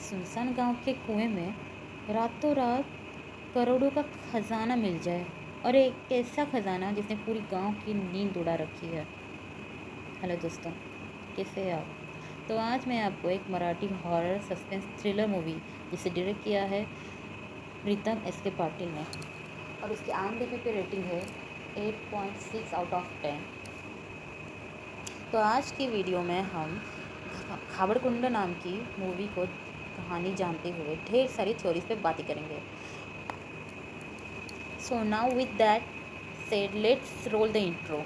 सुनसान गांव के कुएं में रातों रात करोड़ों का खजाना मिल जाए और एक ऐसा खजाना जिसने पूरी गांव की नींद उड़ा रखी है। हेलो दोस्तों, कैसे हैं आप? तो आज मैं आपको एक Marathi horror suspense thriller movie जिसे डायरेक्ट किया है प्रीतम एस के पाटिल ने और उसकी IMDb पे रेटिंग है 8.6 आउट ऑफ 10। तो आज की वीडियो में हम खाबड़कुंड नाम की मूवी को कहानी जानते हुए ढेर सारी थ्योरीज पे बातें करेंगे। So now with that said let's roll the intro.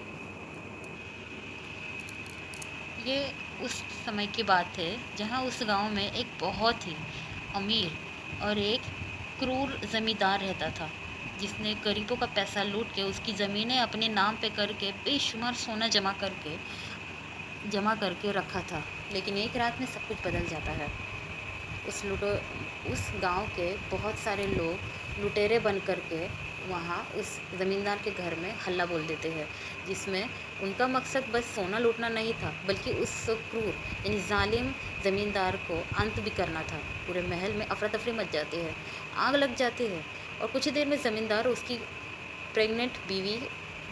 ये उस समय की बात है जहाँ उस गांव में एक बहुत ही अमीर और एक क्रूर ज़मींदार रहता था, जिसने गरीबों का पैसा लूट के उसकी ज़मीनें अपने नाम पे करके बेशुमार सोना जमा करके रखा था। लेकिन एक रात में सब कुछ बदल जाता है। उस गांव के बहुत सारे लोग लुटेरे बन कर के वहाँ उस ज़मींदार के घर में हल्ला बोल देते हैं, जिसमें उनका मकसद बस सोना लूटना नहीं था, बल्कि उस क्रूर यानी जालिम ज़मींदार को अंत भी करना था। पूरे महल में अफरा तफरी मच जाती है, आग लग जाती है और कुछ ही देर में ज़मींदार उसकी प्रेग्नेंट बीवी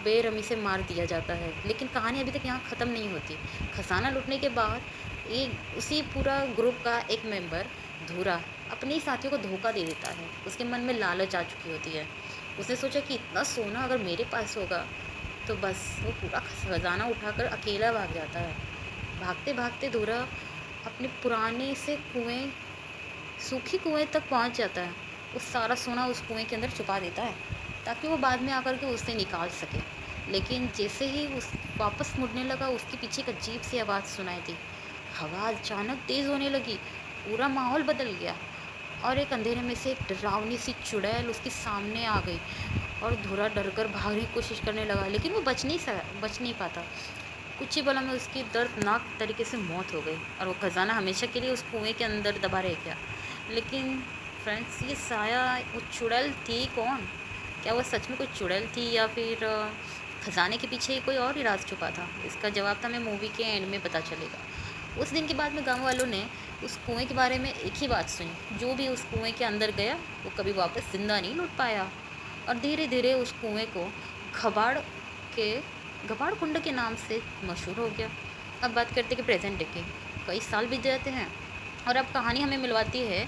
बेरहमी से मार दिया जाता है। लेकिन कहानी अभी तक यहाँ ख़त्म नहीं होती। खजाना लूटने के बाद एक उसी पूरा ग्रुप का एक मेंबर धूरा अपने ही साथियों को धोखा दे देता है। उसके मन में लालच आ चुकी होती है। उसने सोचा कि इतना सोना अगर मेरे पास होगा तो बस वो पूरा खजाना उठाकर अकेला भाग जाता है। भागते भागते धूरा अपने पुराने से सूखी कुएं तक पहुंच जाता है। उस सारा सोना उस कुएं के अंदर छुपा देता है ताकि वो बाद में आकर के उससे निकाल सके। लेकिन जैसे ही उस वापस मुड़ने लगा, उसके पीछे एक अजीब सी आवाज़ सुनाई दी। हवा अचानक तेज़ होने लगी, पूरा माहौल बदल गया और एक अंधेरे में से एक डरावनी सी चुड़ैल उसके सामने आ गई और धुरा डरकर भागने की कोशिश करने लगा, लेकिन वो बच नहीं पाता। कुछ ही पलों में उसकी दर्दनाक तरीके से मौत हो गई और वो खजाना हमेशा के लिए उस कुएं के अंदर दबा रह गया। लेकिन फ्रेंड्स, ये साया वो चुड़ैल थी कौन? क्या वो सच में कोई चुड़ैल थी या फिर खजाने के पीछे कोई और ही राज छुपा था? इसका जवाब तो हमें मूवी के एंड में पता चलेगा। उस दिन के बाद में गांव वालों ने उस कुएं के बारे में एक ही बात सुनी, जो भी उस कुएं के अंदर गया वो कभी वापस जिंदा नहीं लौट पाया। और धीरे धीरे उस कुएं को खबाड़ के गबाड़ कुंड के नाम से मशहूर हो गया। अब बात करते कि प्रेजेंट डे की। कई साल बीत जाते हैं और अब कहानी हमें मिलवाती है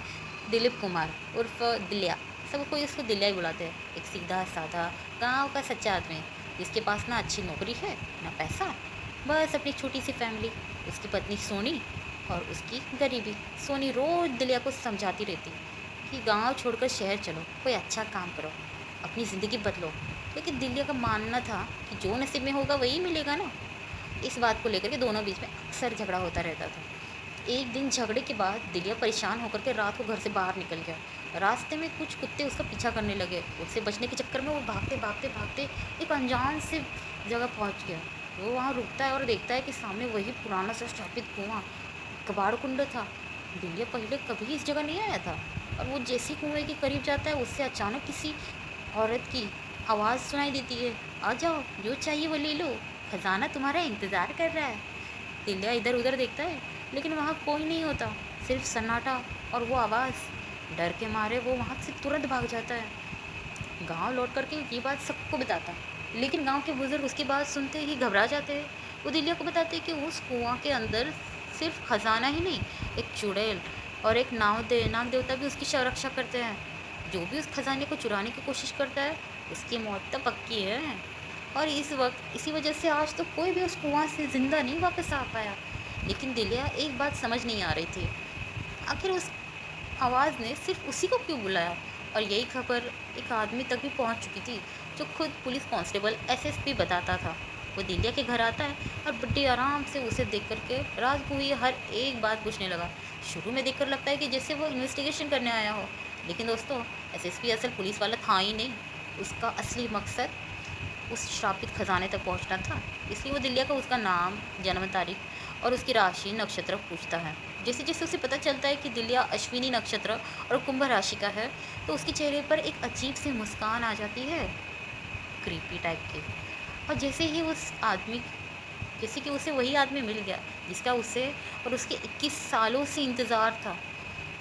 दिलीप कुमार उर्फ दिलिया। सब कोई इसको दिलिया ही बुलाते हैं। एक सीधा साधा गांव का सच्चा आदमी जिसके पास ना अच्छी नौकरी है ना पैसा, बस अपनी छोटी सी फैमिली, उसकी पत्नी सोनी और उसकी गरीबी। सोनी रोज़ दिलिया को समझाती रहती कि गांव छोड़कर शहर चलो, कोई अच्छा काम करो, अपनी ज़िंदगी बदलो। लेकिन दिलिया का मानना था कि जो नसीब में होगा वही मिलेगा ना। इस बात को लेकर के दोनों बीच में अक्सर झगड़ा होता रहता था। एक दिन झगड़े के बाद दिलिया परेशान होकर के रात को घर से बाहर निकल गया। रास्ते में कुछ कुत्ते उसका पीछा करने लगे। उससे बचने के चक्कर में वो भागते भागते भागते एक अनजान से जगह पहुंच गया। वो वहाँ रुकता है और देखता है कि सामने वही पुराना सा स्थापित कुआं कबाड़ कुंड था। दिलिया पहले कभी इस जगह नहीं आया था और वो जैसे कुएं के करीब जाता है, उससे अचानक किसी औरत की आवाज़ सुनाई देती है। आ जाओ, जो चाहिए वो ले लो, खजाना तुम्हारा इंतज़ार कर रहा है। दिलिया इधर उधर देखता है लेकिन वहाँ कोई नहीं होता, सिर्फ सन्नाटा और वो आवाज़। डर के मारे वो वहाँ से तुरंत भाग जाता है। गांव लौट करके ये बात सबको बताता, लेकिन गांव के बुजुर्ग उसकी बात सुनते ही घबरा जाते हैं। वो दिलिया को बताते हैं कि उस कुआं के अंदर सिर्फ खजाना ही नहीं, एक चुड़ैल और एक नाग देवता भी उसकी रक्षा करते हैं। जो भी उस खजाने को चुराने की कोशिश करता है उसकी मौत तो पक्की है। और इसी वजह से आज तो कोई भी उस कुआं से ज़िंदा नहीं वापस आ पाया। लेकिन दिलिया एक बात समझ नहीं आ रही थी, आखिर उस आवाज़ ने सिर्फ उसी को क्यों बुलाया। और यही खबर एक आदमी तक भी पहुंच चुकी थी, जो खुद पुलिस कांस्टेबल एसएसपी बताता था। वो दिलिया के घर आता है और बड़ी आराम से उसे देख करके राज को ही हर एक बात पूछने लगा। शुरू में देखकर लगता है कि जैसे वो इन्वेस्टिगेशन करने आया हो, लेकिन दोस्तों, एसएसपी असल पुलिस वाला था ही नहीं। उसका असली मकसद उस श्रापित खजाने तक पहुंचना था। इसलिए वो दिलिया को उसका नाम, जन्म तारीख और उसकी राशि नक्षत्र पूछता है। जैसे जैसे उसे पता चलता है कि दिलिया अश्विनी नक्षत्र और कुंभ राशि का है, तो उसके चेहरे पर एक अजीब सी मुस्कान आ जाती है, क्रीपी टाइप की। और जैसे कि उसे वही आदमी मिल गया जिसका उसे और उसके 21 सालों से इंतज़ार था।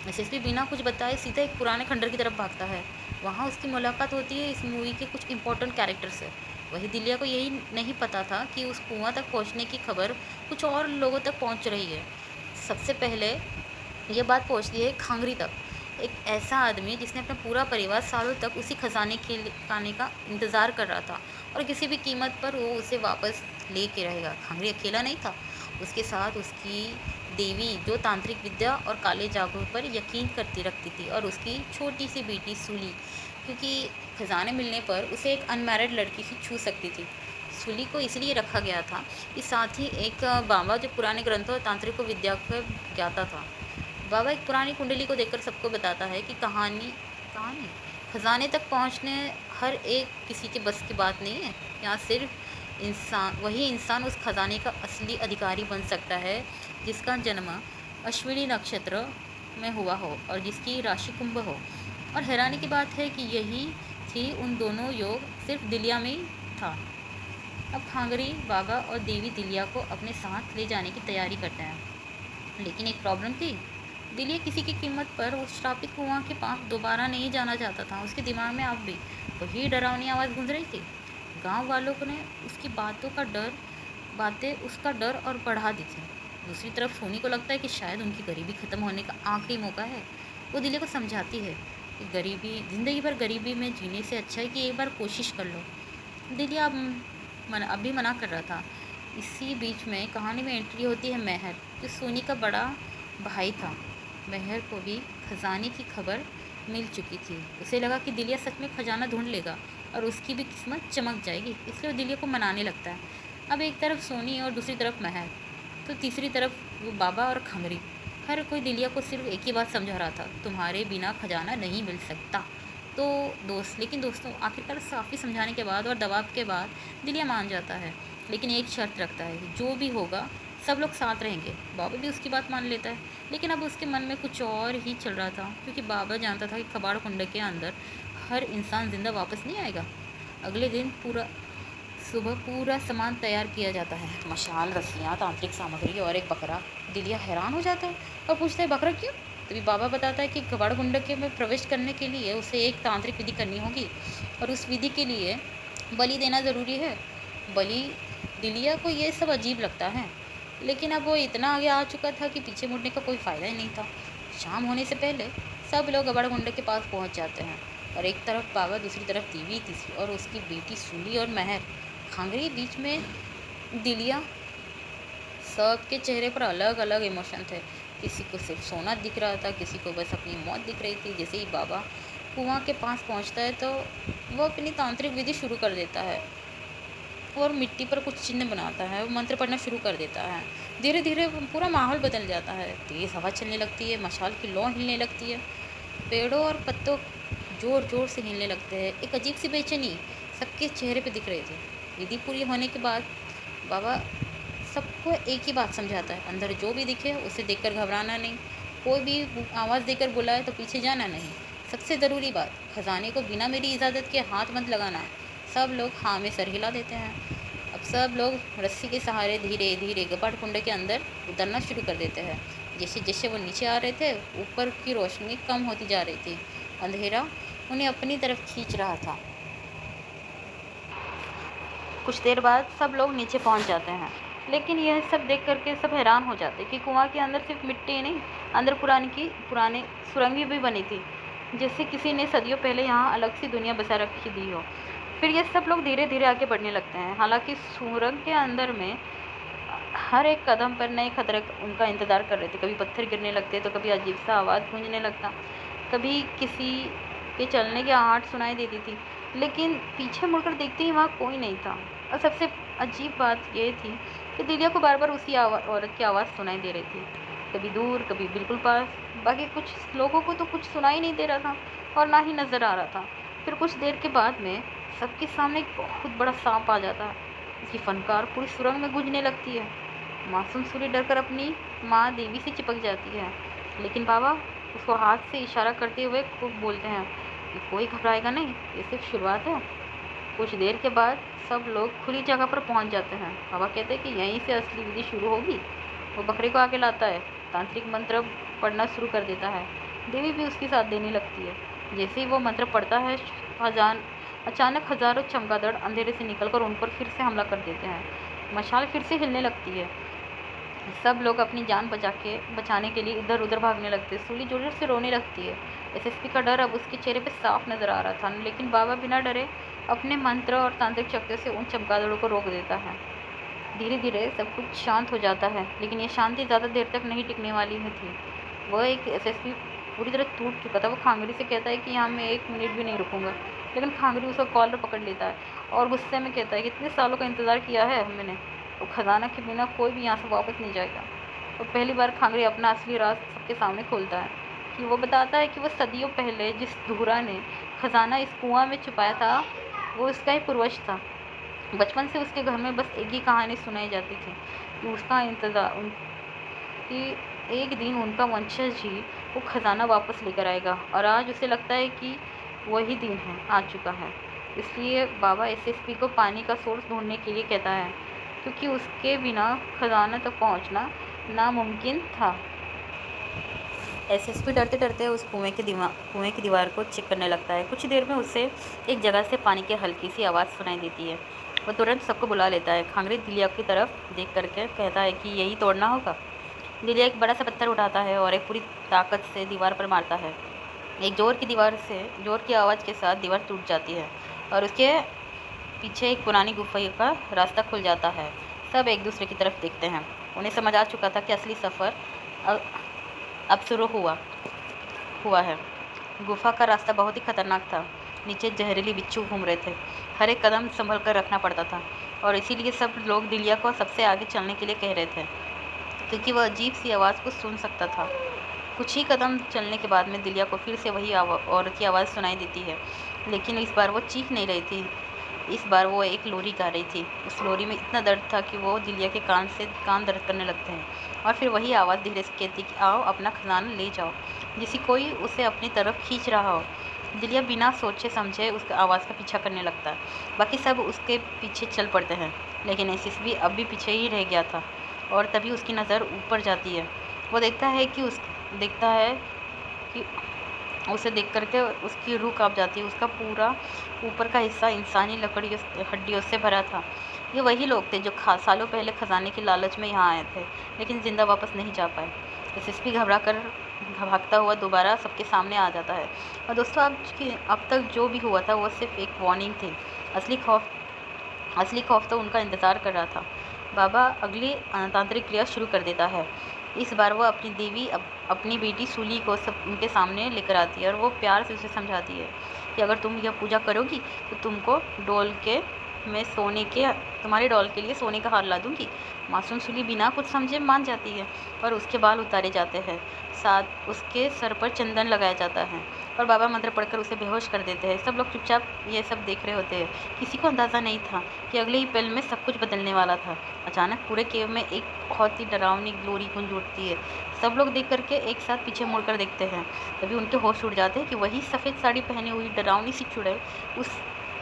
एसएसपी बिना कुछ बताए सीधा एक पुराने खंडर की तरफ भागता है। वहाँ उसकी मुलाकात होती है इस मूवी के कुछ इंपॉर्टेंट कैरेक्टर से। वही दिलिया को यही नहीं पता था कि उस कुआं तक पहुँचने की खबर कुछ और लोगों तक पहुँच रही है। सबसे पहले ये बात पहुँचती है खांगरी तक, एक ऐसा आदमी जिसने अपना पूरा परिवार सालों तक उसी खजाने के खाने का इंतज़ार कर रहा था और किसी भी कीमत पर वो उसे वापस ले के रहेगा। खांगरी अकेला नहीं था, उसके साथ उसकी देवी जो तांत्रिक विद्या और काले जादू पर यकीन करती रखती थी, और उसकी छोटी सी बेटी सूली, क्योंकि खजाने मिलने पर उसे एक अनमैरिड लड़की ही छू सकती थी। सूली को इसलिए रखा गया था। इस साथ ही एक बाबा जो पुराने ग्रंथों और तांत्रिक विद्या को ज्ञाता था। बाबा एक पुरानी कुंडली को देखकर सबको बताता है कि कहानी कहानी खजाने तक पहुंचने हर एक किसी के बस की बात नहीं है। यहाँ सिर्फ वही इंसान उस खजाने का असली अधिकारी बन सकता है जिसका जन्म अश्विनी नक्षत्र में हुआ हो और जिसकी राशि कुंभ हो। और हैरानी की बात है कि यही थी उन दोनों योग सिर्फ दिलिया में ही था। अब खांगरी बागा और देवी दिलिया को अपने साथ ले जाने की तैयारी करते हैं, लेकिन एक प्रॉब्लम थी। दिलिया किसी की कीमत पर उस श्रापित कुआं के पास दोबारा नहीं जाना चाहता था। उसके दिमाग में अब भी वही डरावनी आवाज़ गूंज रही थी। गांव वालों ने उसकी बातें उसका डर और बढ़ा दी थी। दूसरी तरफ सोनी को लगता है कि शायद उनकी गरीबी ख़त्म होने का आखिरी मौका है। वो दिलिया को समझाती है कि गरीबी ज़िंदगी भर गरीबी में जीने से अच्छा है कि एक बार कोशिश कर लो। दिलिया अब भी मना कर रहा था। इसी बीच में कहानी में एंट्री होती है मेहर, जो सोनी का बड़ा भाई था। मेहर को भी खजाने की खबर मिल चुकी थी। उसे लगा कि दिलिया सच में खजाना ढूंढ लेगा और उसकी भी किस्मत चमक जाएगी, इसलिए वो दिलिया को मनाने लगता है। अब एक तरफ सोनी और दूसरी तरफ मेहर, तो तीसरी तरफ वो बाबा और खंगरी। हर कोई दिलिया को सिर्फ एक ही बात समझा रहा था, तुम्हारे बिना खजाना नहीं मिल सकता। तो लेकिन दोस्तों आखिरकार काफ़ी समझाने के बाद और दबाव के बाद दिलिया मान जाता है, लेकिन एक शर्त रखता है, जो भी होगा सब लोग साथ रहेंगे। बाबा भी उसकी बात मान लेता है, लेकिन अब उसके मन में कुछ और ही चल रहा था, क्योंकि बाबा जानता था कि कबाड़ कुंड के अंदर हर इंसान जिंदा वापस नहीं आएगा। अगले दिन सुबह पूरा सामान तैयार किया जाता है, मशाल, रस्सियाँ, तांत्रिक सामग्री और एक बकरा। दिलिया हैरान हो जाता है और पूछता है बकरा क्यों। तभी बाबा बताता है कि कबाड़ कुंड के में प्रवेश करने के लिए उसे एक तांत्रिक विधि करनी होगी और उस विधि के लिए बलि देना ज़रूरी है। बलि दिलिया को ये सब अजीब लगता है, लेकिन अब वो इतना आगे आ चुका था कि पीछे मुड़ने का कोई फ़ायदा ही नहीं था। शाम होने से पहले सब लोग गबड़गुंडे के पास पहुंच जाते हैं, और एक तरफ बाबा, दूसरी तरफ देवी, तीसरी और उसकी बेटी सूली और मेहर, खांगरी बीच में दिलिया। सबके चेहरे पर अलग अलग इमोशन थे। किसी को सिर्फ सोना दिख रहा था, किसी को बस अपनी मौत दिख रही थी। जैसे ही बाबा कुआं के पास पहुंचता है तो वो अपनी तांत्रिक विधि शुरू कर देता है और मिट्टी पर कुछ चिन्ह बनाता है, वो मंत्र पढ़ना शुरू कर देता है। धीरे धीरे पूरा माहौल बदल जाता है, तेज़ हवा चलने लगती है, मशाल की लौ हिलने लगती है, पेड़ों और पत्तों ज़ोर ज़ोर से हिलने लगते हैं। एक अजीब सी बेचैनी सबके चेहरे पे दिख रही थी। विधि पूरी होने के बाद बाबा सबको एक ही बात समझाता है, अंदर जो भी दिखे उसे देखकर घबराना नहीं, कोई भी आवाज़ देकर बुलाए तो पीछे जाना नहीं। सबसे ज़रूरी बात, खजाने को बिना मेरी इजाज़त के हाथ मत लगाना। सब लोग हाँ में सर हिला देते हैं। अब सब लोग रस्सी के सहारे धीरे धीरे गपाट कुंड के अंदर उतरना शुरू कर देते हैं। जैसे जैसे वो नीचे आ रहे थे, ऊपर की रोशनी कम होती जा रही थी, अंधेरा उन्हें अपनी तरफ खींच रहा था। कुछ देर बाद सब लोग नीचे पहुंच जाते हैं, लेकिन यह सब देख करके सब हैरान हो जाते कि कुआं के अंदर सिर्फ मिट्टी ही नहीं, अंदर पुराने सुरंग भी बनी थी, जैसे किसी ने सदियों पहले यहाँ अलग सी दुनिया बसा रखी दी हो। फिर ये सब लोग धीरे धीरे आगे बढ़ने लगते हैं। हालांकि सुरंग के अंदर में हर एक कदम पर नए खतरे उनका इंतज़ार कर रहे थे। कभी पत्थर गिरने लगते तो कभी अजीब सा आवाज़ गूंजने लगता, कभी किसी के चलने की आहट सुनाई देती थी, लेकिन पीछे मुड़कर देखते ही वहाँ कोई नहीं था। और सबसे अजीब बात ये थी कि दिलिया को बार बार उसी औरत की आवाज़ सुनाई दे रही थी, कभी दूर कभी बिल्कुल पास। बाकी कुछ लोगों को तो कुछ सुनाई नहीं दे रहा था और ना ही नज़र आ रहा था। फिर कुछ देर के बाद में सबके सामने एक बहुत बड़ा सांप आ जाता है। इसकी फनकार पूरी सुरंग में गूंजने लगती है। मासूम सूरी डरकर अपनी माँ देवी से चिपक जाती है, लेकिन बाबा उसको हाथ से इशारा करते हुए खूब बोलते हैं कि कोई घबराएगा नहीं, ये सिर्फ शुरुआत है। कुछ देर के बाद सब लोग खुली जगह पर पहुंच जाते हैं। बाबा कहते हैं कि यहीं से असली विधि शुरू होगी। वो बकरे को आगे लाता है, तांत्रिक मंत्र पढ़ना शुरू कर देता है। देवी भी उसकी साथ देने लगती है। जैसे ही वो मंत्र पढ़ता है, खजान अचानक हजारों चमगादड़ अंधेरे से निकलकर उन पर फिर से हमला कर देते हैं। मशाल फिर से हिलने लगती है। सब लोग अपनी जान बचाने के लिए इधर उधर भागने लगते हैं। सूली जोर जोर से रोने लगती है। एसएसपी का डर अब उसके चेहरे पे साफ नजर आ रहा था, लेकिन बाबा बिना डरे अपने मंत्र और तांत्रिक शक्तियों से उन चमगादड़ों को रोक देता है। धीरे धीरे सब कुछ शांत हो जाता है, लेकिन ये शांति ज़्यादा देर तक नहीं टिकने वाली है थी। वह एक एसएसपी पूरी तरह टूट चुका था। वो खांगरी से कहता है कि यहाँ मैं 1 मिनट भी नहीं रुकूंगा, लेकिन खांगरी उसका कॉलर पकड़ लेता है और गुस्से में कहता है कि इतने सालों का इंतज़ार किया है मैंने, तो खजाना के बिना कोई भी यहाँ से वापस नहीं जाएगा। तो पहली बार खांगरी अपना असली राज सबके सामने खोलता है कि वो बताता है कि वो सदियों पहले जिस धूरा ने खजाना इस कुआं में छुपाया था, वो उसका ही पूर्वज था। बचपन से उसके घर में बस एक ही कहानी सुनाई जाती थी कि उसका इंतज़ार कि एक दिन उनका वंशज ही वो खजाना वापस लेकर आएगा, और आज उसे लगता है कि वही दिन है आ चुका है। इसलिए बाबा एसएसपी को पानी का सोर्स ढूंढने के लिए कहता है, क्योंकि उसके बिना खजाना तक पहुंचना नामुमकिन था। एसएसपी डरते डरते उस कुएं की दीवार को चेक करने लगता है। कुछ देर में उसे एक जगह से पानी की हल्की सी आवाज़ सुनाई देती है। वह तुरंत सबको बुला लेता है। खांगरी दिलिया की तरफ देख करके कहता है कि यही तोड़ना होगा। दिलिया एक बड़ा सा पत्थर उठाता है और एक पूरी ताकत से दीवार पर मारता है। एक जोर की आवाज़ के साथ दीवार टूट जाती है और उसके पीछे एक पुरानी गुफा का रास्ता खुल जाता है। सब एक दूसरे की तरफ देखते हैं। उन्हें समझ आ चुका था कि असली सफ़र अब शुरू हुआ है। गुफा का रास्ता बहुत ही खतरनाक था। नीचे जहरीली बिच्छू घूम रहे थे। हर एक कदम संभल कर रखना पड़ता था, और इसीलिए सब लोग दिलिया को सबसे आगे चलने के लिए कह रहे थे, क्योंकि वह अजीब सी आवाज़ को सुन सकता था। कुछ ही कदम चलने के बाद में दिलिया को फिर से वही औरत की आवाज़ सुनाई देती है, लेकिन इस बार वो चीख नहीं रही थी। इस बार वो एक लोरी गा रही थी। उस लोरी में इतना दर्द था कि वो दिलिया के कान दर्द करने लगते हैं। और फिर वही आवाज़ धीरे से कहती कि आओ अपना खजाना ले जाओ, जैसे कोई उसे अपनी तरफ खींच रहा हो। दिलिया बिना सोचे समझे उस आवाज़ का पीछा करने लगता है। बाकी सब उसके पीछे चल पड़ते हैं, लेकिन एसएसपी अब भी पीछे ही रह गया था। और तभी उसकी नज़र ऊपर जाती है। वो देखता है कि उसे देख करके उसकी रूह काँप जाती है। उसका पूरा ऊपर का हिस्सा इंसानी हड्डियों से भरा था। ये वही लोग थे जो सालों पहले खजाने की लालच में यहाँ आए थे, लेकिन जिंदा वापस नहीं जा पाए। एसएसपी घबरा कर भागता हुआ दोबारा सबके सामने आ जाता है। और दोस्तों, अब तक जो भी हुआ था वो सिर्फ एक वार्निंग थी। असली खौफ तो उनका इंतज़ार कर रहा था। बाबा अगली तांत्रिक क्रिया शुरू कर देता है। इस बार वो अपनी बेटी सूली को सब उनके सामने लेकर आती है, और वो प्यार से उसे समझाती है कि अगर तुम यह पूजा करोगी तो तुम्हारे डॉल के लिए सोने का हार ला दूंगी। मासूम सूली बिना कुछ समझे मान जाती है, और उसके बाल उतारे जाते हैं। साथ उसके सर पर चंदन लगाया जाता है, और बाबा मंत्र पढ़कर उसे बेहोश कर देते हैं। सब लोग चुपचाप ये सब देख रहे होते हैं। किसी को अंदाज़ा नहीं था कि अगले ही पल में सब कुछ बदलने वाला था। अचानक पूरे केव में एक बहुत ही डरावनी ग्लोरी गूंज उठती है। सब लोग देख करके एक साथ पीछे मुड़कर देखते हैं। तभी उनके होश उड़ जाते हैं कि वही सफ़ेद साड़ी पहनी हुई डरावनी सी चुड़ैल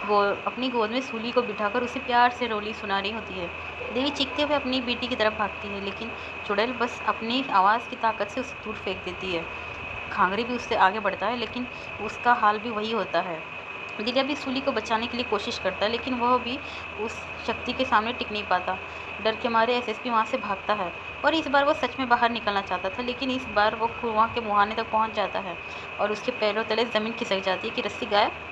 अपनी गोद में सूली को बिठाकर उसे प्यार से रोली सुना रही होती है। देवी चीखते हुए अपनी बेटी की तरफ भागती है, लेकिन चुड़ैल बस अपनी आवाज़ की ताकत से उसे दूर फेंक देती है। खांगरी भी उससे आगे बढ़ता है, लेकिन उसका हाल भी वही होता है। दिलिया भी सूली को बचाने के लिए कोशिश करता है, लेकिन वह भी उस शक्ति के सामने टिक नहीं पाता। डर के मारे एसएसपी वहाँ से भागता है, और इस बार वो सच में बाहर निकलना चाहता था, लेकिन इस बार वो कुआं के मुहाने तक पहुँच जाता है, और उसके पैरों तले ज़मीन खिसक जाती है कि रस्सी गायब।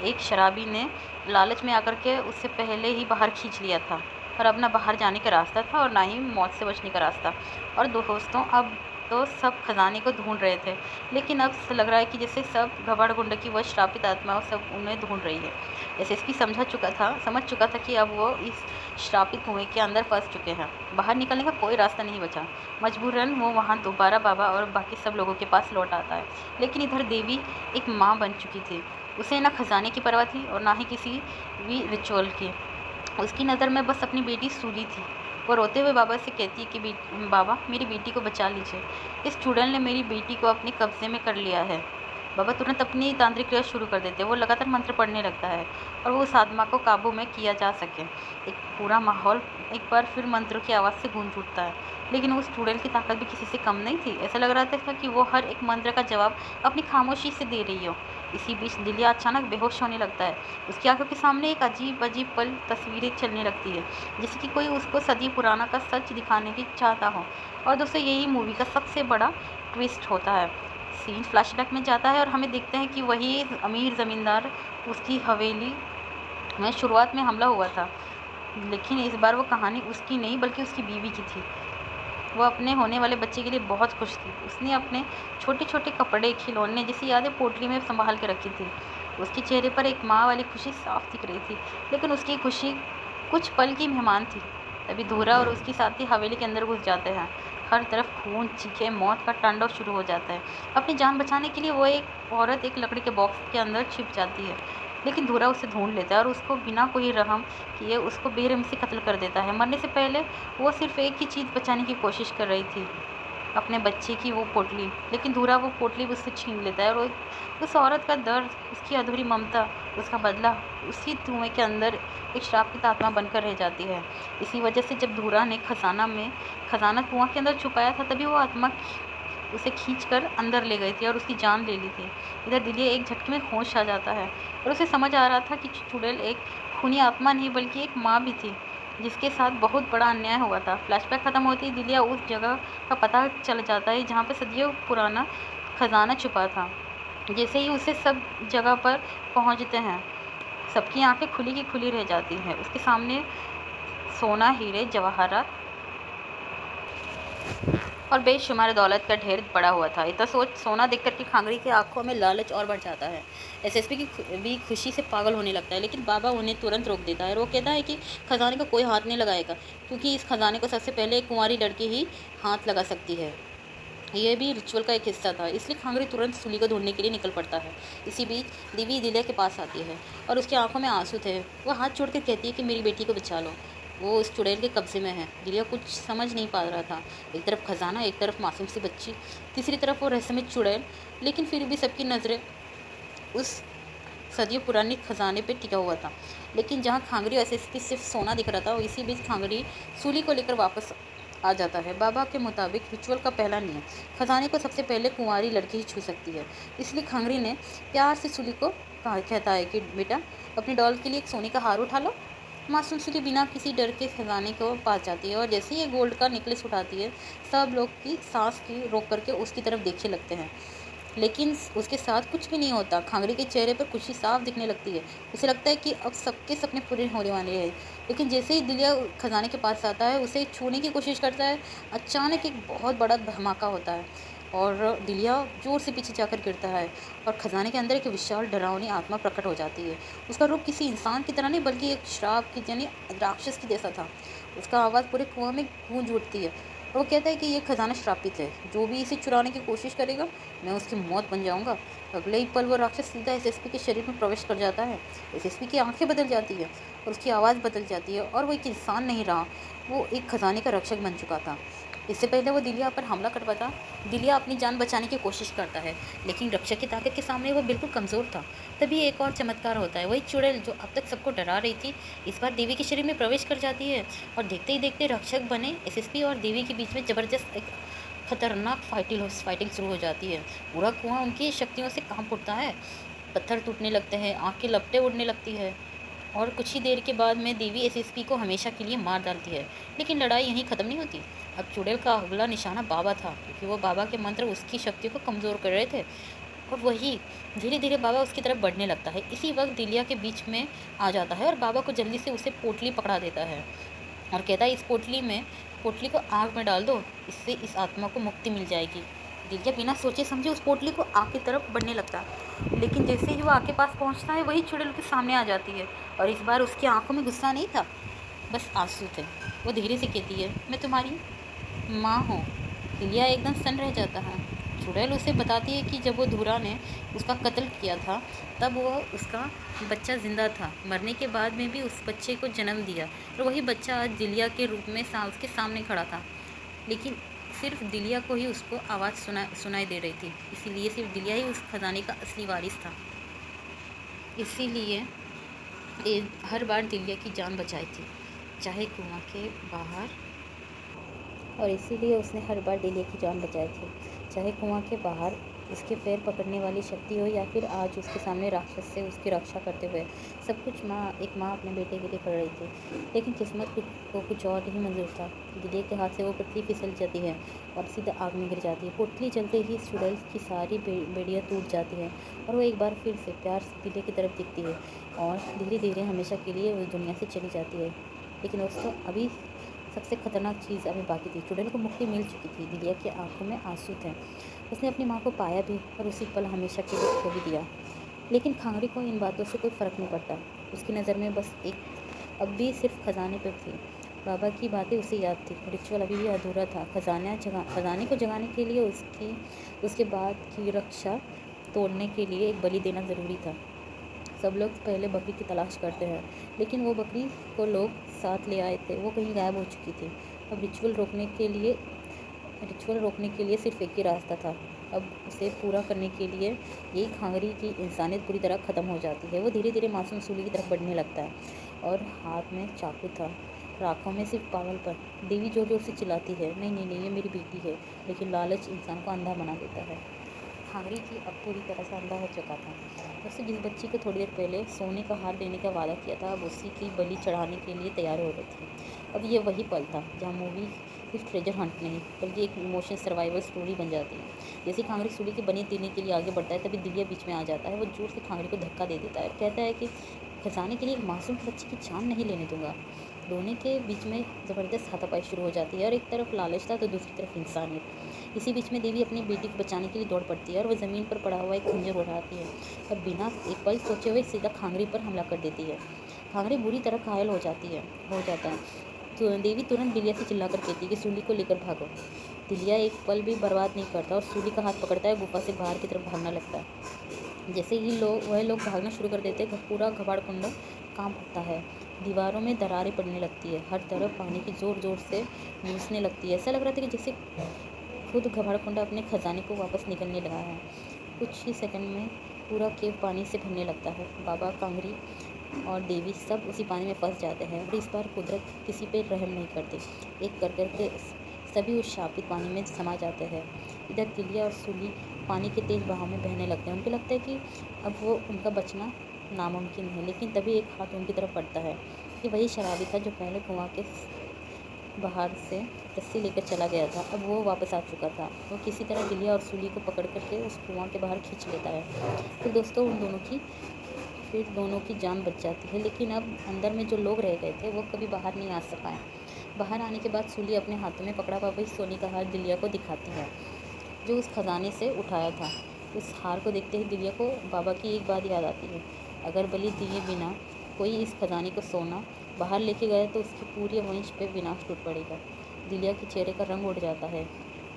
एक शराबी ने लालच में आकर के उससे पहले ही बाहर खींच लिया था, और अब ना बाहर जाने का रास्ता था और ना ही मौत से बचने का रास्ता। और दोस्तों, अब तो सब खजाने को ढूंढ रहे थे, लेकिन अब लग रहा है कि जैसे सब घबराहट की वह श्रापित आत्मा सब उन्हें ढूंढ रही है। एसएसपी समझ चुका था कि अब वो इस श्रापित कुएं के अंदर फंस चुके हैं। बाहर निकलने का कोई रास्ता नहीं बचा। मजबूरन वो वहाँ दोबारा बाबा और बाकी सब लोगों के पास लौट आता है। लेकिन इधर देवी एक माँ बन चुकी थी। उसे ना खजाने की परवाह थी और ना ही किसी भी रिचुअल की। उसकी नज़र में बस अपनी बेटी सूली थी। वो रोते हुए बाबा से कहती है कि बाबा, मेरी बेटी को बचा लीजिए। इस चुड़ैल ने मेरी बेटी को अपने कब्जे में कर लिया है। बाबा तुरंत अपनी तांत्रिक क्रिया शुरू कर देते हैं। वो लगातार मंत्र पढ़ने लगता है और वो उस आत्मा को काबू में किया जा सके। एक पूरा माहौल एक बार फिर मंत्रों की आवाज़ से गूंज उठता है, लेकिन उस चुड़ैल की ताकत भी किसी से कम नहीं थी। ऐसा लग रहा था कि वो हर एक मंत्र का जवाब अपनी खामोशी से दे रही हो। इसी बीच दिलिया अचानक बेहोश होने लगता है। उसकी आंखों के सामने एक अजीब अजीब पल तस्वीरें चलने लगती है, जैसे कि कोई उसको सदी पुराना का सच दिखाने की चाहता हो। और दोस्तों यही मूवी का सबसे बड़ा ट्विस्ट होता है। सीन फ्लैशबैक में जाता है और हमें देखते हैं कि वही अमीर ज़मींदार, उसकी हवेली में शुरुआत में हमला हुआ था, लेकिन इस बार वो कहानी उसकी नहीं बल्कि उसकी बीवी की थी। वो अपने होने वाले बच्चे के लिए बहुत खुश थी। उसने अपने छोटे छोटे कपड़े, खिलौने जैसी यादें पोटली में संभाल के रखी थी। उसके चेहरे पर एक माँ वाली खुशी साफ दिख रही थी, लेकिन उसकी खुशी कुछ पल की मेहमान थी। तभी धूरा और उसकी साथी हवेली के अंदर घुस जाते हैं। हर तरफ खून, चीखें, मौत का तांडव शुरू हो जाता है। अपनी जान बचाने के लिए वो एक औरत एक लकड़ी के बॉक्स के अंदर छिप जाती है, लेकिन धूरा उसे ढूंढ लेता है और उसको बिना कोई रहम किए उसको बेरहमी से कत्ल कर देता है। मरने से पहले वो सिर्फ एक ही चीज़ बचाने की कोशिश कर रही थी, अपने बच्चे की वो पोटली। लेकिन धूरा वो पोटली उससे छीन लेता है और उस औरत का दर्द, उसकी अधूरी ममता, उसका बदला उसी धुएं के अंदर एक श्रापित आत्मा बनकर रह जाती है। इसी वजह से जब धूरा ने खजाना कुआं के अंदर छुपाया था, तभी वो आत्मा उसे खींचकर अंदर ले गई थी और उसकी जान ले ली थी। इधर दिलिया एक झटके में होश आ जाता है और उसे समझ आ रहा था कि चुड़ैल एक खूनी आत्मा नहीं बल्कि एक माँ भी थी, जिसके साथ बहुत बड़ा अन्याय हुआ था। फ्लैशबैक खत्म होते ही दिलिया उस जगह का पता चल जाता है जहाँ पर सदियों पुराना खजाना छुपा था। जैसे ही उसे सब जगह पर पहुँचते हैं, सबकी आंखें खुली की खुली रह जाती हैं। उसके सामने सोना, हीरे, जवाहरात और बेशुमार दौलत का ढेर पड़ा हुआ था। इतना सोना देख कर के खांगरी की आंखों में लालच और बढ़ जाता है। एसएसपी की भी खुशी से पागल होने लगता है, लेकिन बाबा उन्हें तुरंत रोक देता है और वो कहता है कि खजाने को कोई हाथ नहीं लगाएगा, क्योंकि इस खजाने को सबसे पहले एक कुंवारी लड़की ही हाथ लगा सकती है। यह भी रिचुअल का एक हिस्सा था, इसलिए खांगरी तुरंत सूली को ढूंढने के लिए निकल पड़ता है। इसी बीच देवी दिलिया के पास आती है और उसकी आंखों में आंसू थे। वो हाथ जोड़ कर कहती है कि मेरी बेटी को बचा लो, वो उस चुड़ैल के कब्जे में है। दिलिया कुछ समझ नहीं पा रहा था। एक तरफ खजाना, एक तरफ मासूम सी बच्ची, तीसरी तरफ वो रहस्यमय चुड़ैल। लेकिन फिर भी सबकी नज़रें उस सदियों पुरानी खजाने पे टिका हुआ था। लेकिन जहाँ खांगरी एसएसपी सिर्फ सोना दिख रहा था, इसी बीच खांगरी सूली को लेकर वापस आ जाता है। बाबा के मुताबिक रिचुअल का पहला नियम, खजाने को सबसे पहले कुंवारी लड़की ही छू सकती है। इसलिए खांगरी ने प्यार से सूली को कहता है कि बेटा, अपनी डॉल के लिए एक सोने का हार उठा लो। मासूम सूली बिना किसी डर के खजाने को पास जाती है और जैसे ही ये गोल्ड का नेकलेस उठाती है, सब लोग की सांस की रोक करके उसकी तरफ देखने लगते हैं। लेकिन उसके साथ कुछ भी नहीं होता। खांगरी के चेहरे पर खुशी साफ दिखने लगती है। उसे लगता है कि अब सबके सपने पूरे होने वाले हैं। लेकिन जैसे ही दिलिया खजाने के पास आता है, उसे छूने की कोशिश करता है, अचानक एक बहुत बड़ा धमाका होता है और दिलिया जोर से पीछे जाकर गिरता है और खजाने के अंदर एक विशाल डरावनी आत्मा प्रकट हो जाती है। उसका रूप किसी इंसान की तरह नहीं बल्कि एक श्राप की यानी राक्षस की जैसा था। उसका आवाज़ पूरे कुआं में गूंज उठती है और वो कहता है कि ये खजाना श्रापित है, जो भी इसे चुराने की कोशिश करेगा मैं उसकी मौत बन जाऊंगा। अगले ही पल वो राक्षस सीधा एसएसपी के शरीर में प्रवेश कर जाता है। एसएसपी की आंखें बदल जाती है और उसकी आवाज़ बदल जाती है और वो एक इंसान नहीं रहा, वो एक खजाने का रक्षक बन चुका था। इससे पहले वो दिलिया पर हमला कर पाता, दिलिया अपनी जान बचाने की कोशिश करता है, लेकिन रक्षक की ताकत के सामने वो बिल्कुल कमज़ोर था। तभी एक और चमत्कार होता है। वही चुड़ैल जो अब तक सबको डरा रही थी, इस बार देवी के शरीर में प्रवेश कर जाती है और देखते ही देखते रक्षक बने एसएसपी और देवी के बीच में ज़बरदस्त एक खतरनाक फाइटिंग शुरू हो जाती है। पूरा कुआं उनकी शक्तियों से कांप उठता है, पत्थर टूटने लगते हैं, आँख की लपटें उड़ने लगती है और कुछ ही देर के बाद में देवी एसएसपी को हमेशा के लिए मार डालती है। लेकिन लड़ाई यहीं ख़त्म नहीं होती। अब चुड़ैल का अगला निशाना बाबा था, क्योंकि वो बाबा के मंत्र उसकी शक्तियों को कमज़ोर कर रहे थे और वही धीरे धीरे बाबा उसकी तरफ बढ़ने लगता है। इसी वक्त दिलिया के बीच में आ जाता है और बाबा को जल्दी से उसे पोटली पकड़ा देता है और कहता है इस पोटली को आग में डाल दो, इससे इस आत्मा को मुक्ति मिल जाएगी। दिलिया बिना सोचे समझे उस पोटली को आग की तरफ बढ़ने लगता है, लेकिन जैसे ही वो आग के पास पहुंचता है, वही चुड़ैल के सामने आ जाती है और इस बार उसकी आंखों में गुस्सा नहीं था, बस आंसू थे। वो धीरे से कहती है, मैं तुम्हारी माँ हूँ। दिलिया एकदम सन्न रह जाता है। चुड़ैल उसे बताती है कि जब वो धूरा ने उसका कत्ल किया था, तब वो उसका बच्चा जिंदा था। मरने के बाद में भी उस बच्चे को जन्म दिया और वही बच्चा आज दिलिया के रूप में उसके सामने खड़ा था। लेकिन सिर्फ दिलिया को ही उसको आवाज़ सुनाई दे रही थी, इसीलिए सिर्फ दिलिया ही उस खजाने का असली वारिस था। इसीलिए हर बार दिलिया की जान बचाई थी, चाहे कुआं के बाहर, और इसीलिए उसने हर बार दिलिया की जान बचाई थी, चाहे कुआं के बाहर उसके पैर पकड़ने वाली शक्ति हो या फिर आज उसके सामने राक्षस से उसकी रक्षा करते हुए। सब कुछ एक माँ अपने बेटे के लिए कर रही थी, लेकिन किस्मत को कुछ और ही मंजूर था। दिलिया के हाथ से वो पुतली फिसल जाती है और सीधा आग में गिर जाती है। पुतली चलते ही चुड़ैल की सारी बेड़ियाँ टूट जाती हैं और वो एक बार फिर से प्यार से दिलिया की तरफ दिखती है और धीरे धीरे हमेशा के लिए उस दुनिया से चली जाती है। लेकिन दोस्तों, अभी सबसे खतरनाक चीज़ अभी बाकी थी। चुड़ैल को मुक्ति मिल चुकी थी, दिलिया की आंखों में आंसू थे। उसने अपनी माँ को पाया भी और उसी पल हमेशा के लिए खो भी दिया। लेकिन खांगरी को इन बातों से कोई फ़र्क नहीं पड़ता। उसकी नज़र में बस एक अब भी सिर्फ खजाने पर थी। बाबा की बातें उसे याद थी, रिचुअल अभी भी अधूरा था। खजाने को जगाने के लिए उसके बाद की रक्षा तोड़ने के लिए एक बलि देना ज़रूरी था। सब लोग पहले बकरी की तलाश करते हैं, लेकिन वो बकरी को लोग साथ ले आए थे, वो कहीं गायब हो चुकी थी। अब रिचुअल रोकने के लिए सिर्फ एक ही रास्ता था। अब उसे पूरा करने के लिए यही खांगरी की इंसानियत पूरी तरह ख़त्म हो जाती है। वो धीरे धीरे मासूम सूली की तरफ बढ़ने लगता है और हाथ में चाकू था, आँखों में सिर्फ पागलपन। देवी जोर जोर से चिल्लाती है, नहीं नहीं नहीं, ये मेरी बेटी है। लेकिन लालच इंसान को अंधा बना देता है। खांगरी की अब पूरी तरह से अंधा हो चुका था। उससे जिस बच्ची को थोड़ी देर पहले सोने का हार देने का वादा किया था, अब उसी की बलि चढ़ाने के लिए तैयार हो रही थी। अब ये वही पल था जहाँ मूवी सिर्फ ट्रेजर हंट नहीं बल्कि एक इमोशनल सर्वाइवल स्टोरी बन जाती है। जैसे खांगरी सूली की बनी देने के लिए आगे बढ़ता है, तभी दिलिया बीच में आ जाता है। वो जोर से खांगरी को धक्का दे देता है और कहता है कि खजाने के लिए एक मासूम बच्चे की जान नहीं लेने दूंगा। दोनों के बीच में ज़बरदस्त हाथापाई शुरू हो जाती है और एक तरफ लालच था तो दूसरी तरफ इंसानियत। इसी बीच में देवी अपनी बेटी को बचाने के लिए दौड़ पड़ती है और वह ज़मीन पर पड़ा हुआ एक खंजर उठाती है और बिना एक पल सोचे हुए सीधा खांगरी पर हमला कर देती है। खांगरी बुरी तरह घायल हो जाता है तो देवी तुरंत दिलिया से चिल्लाकर कहती है कि सूली को लेकर भागो। दिलिया एक पल भी बर्बाद नहीं करता और सूली का हाथ पकड़ता है, गुफा से बाहर की तरफ भागना लगता है। जैसे ही वह लोग भागना शुरू कर देते हैं, पूरा कबाड़ कुंड कांप उठता है। दीवारों में दरारें पड़ने लगती है, हर तरफ पानी की ज़ोर ज़ोर से घुसने लगती है। ऐसा लग रहा था कि जैसे खुद घबाड़कुंडा अपने खजाने को वापस निकलने लगा है। कुछ ही सेकंड में पूरा केव पानी से भरने लगता है। बाबा, कांगरी और देवी सब उसी पानी में फंस जाते हैं और इस बार कुदरत किसी पे रहम नहीं करती। एक कर करके सभी उस शापित पानी में समा जाते हैं। इधर दिलिया और सूली पानी के तेज बहाव में बहने लगते हैं। उनको लगता है कि अब वो उनका बचना नामुमकिन है, लेकिन तभी एक हाथ उनकी तरफ बढ़ता है। ये वही शराबी था जो पहले कुआं के बाहर से रस्सी लेकर चला गया था। अब वो वापस आ चुका था। वो किसी तरह दिलिया और सूली को पकड़ करके उस कुआं के बाहर खींच लेता है। फिर दोस्तों दोनों की जान बच जाती है, लेकिन अब अंदर में जो लोग रह गए थे वो कभी बाहर नहीं आ पाए। बाहर आने के बाद सूली अपने हाथों में पकड़ा हुआ वही सोने का हार दिलिया को दिखाती है जो उस खजाने से उठाया था। उस हार को देखते ही दिलिया को बाबा की एक बात याद आती है, अगर बलि दिए बिना कोई इस खजाने को सोना बाहर लेके गया तो उसके पूरे वंश पे विनाश टूट पड़ेगा। दिलिया के चेहरे का रंग उड़ जाता है।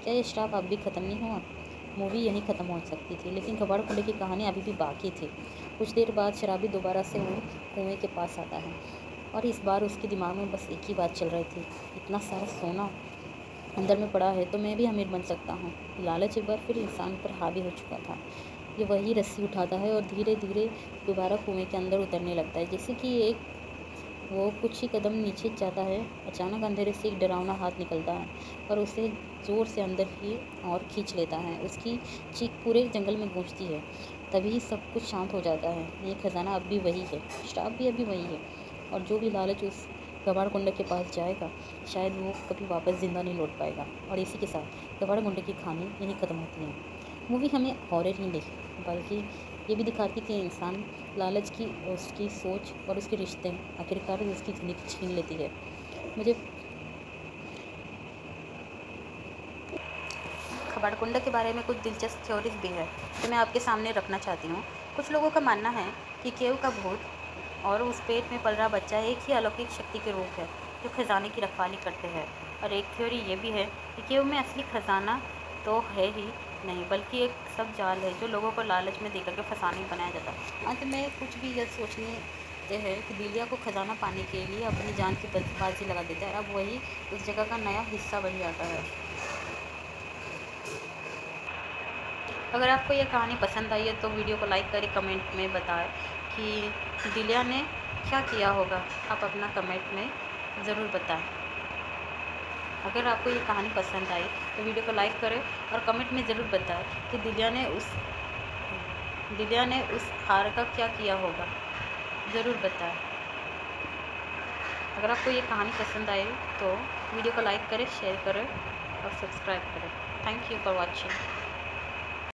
क्या ये श्राप अब भी ख़त्म नहीं हुआ? मूवी यहीं ख़त्म हो सकती थी, लेकिन कबाड़कुंडे की कहानी अभी भी बाकी थी। कुछ देर बाद शराबी दोबारा से वो कुएं के पास आता है और इस बार उसके दिमाग में बस एक ही बात चल रही थी, इतना सारा सोना अंदर में पड़ा है तो मैं भी अमीर बन सकता हूँ। लालच एक बार फिर इंसान पर हावी हो चुका था। ये वही रस्सी उठाता है और धीरे धीरे दोबारा कुएं के अंदर उतरने लगता है। जैसे कि वो कुछ ही कदम नीचे जाता है, अचानक अंधेरे से एक डरावना हाथ निकलता है और उसे ज़ोर से अंदर की और खींच लेता है। उसकी चीख पूरे जंगल में गूंजती है। तभी सब कुछ शांत हो जाता है। ये खजाना अब भी वही है, श्राप भी अभी वही है, और जो भी लालच उस कबाड़कुंड के पास जाएगा शायद वो कभी वापस ज़िंदा नहीं लौट पाएगा। और इसी के साथ कबाड़कुंड की कहानी यहीं ख़त्म होती है। मूवी हमें हॉरर नहीं देखी बल्कि ये भी दिखाती कि इंसान लालच की उसकी सोच और उसके रिश्ते आखिरकार उसकी ज़िंदगी छीन लेती है। मुझे कबाड़कुंड के बारे में कुछ दिलचस्प थ्योरीज भी है जो मैं आपके सामने रखना चाहती हूँ। कुछ लोगों का मानना है कि केव का भूत और उस पेट में पल रहा बच्चा एक ही अलौकिक शक्ति के रूप है जो खजाने की रखवाली करते हैं। और एक थ्योरी ये भी है कि केव में असली खजाना तो है ही नहीं बल्कि एक सब जाल है जो लोगों को लालच में देकर के फंसाने में बनाया जाता है। अंत में कुछ भी यह सोचने हैं कि दिलिया को खजाना पाने के लिए अपनी जान की बाजी लगा देता है। अब वही उस जगह का नया हिस्सा बन जाता है। अगर आपको ये कहानी पसंद आई है तो वीडियो को लाइक करें, कमेंट में बताएं कि दिल्या ने क्या किया होगा। आप अपना कमेंट में ज़रूर बताएं। अगर आपको ये कहानी पसंद आई तो वीडियो को लाइक करें और कमेंट में ज़रूर बताएं कि दिल्या ने उस हार का क्या किया होगा, ज़रूर बताएं। अगर आपको ये कहानी पसंद आई तो वीडियो को लाइक करें, शेयर करें और सब्सक्राइब करें। Thank you for watching.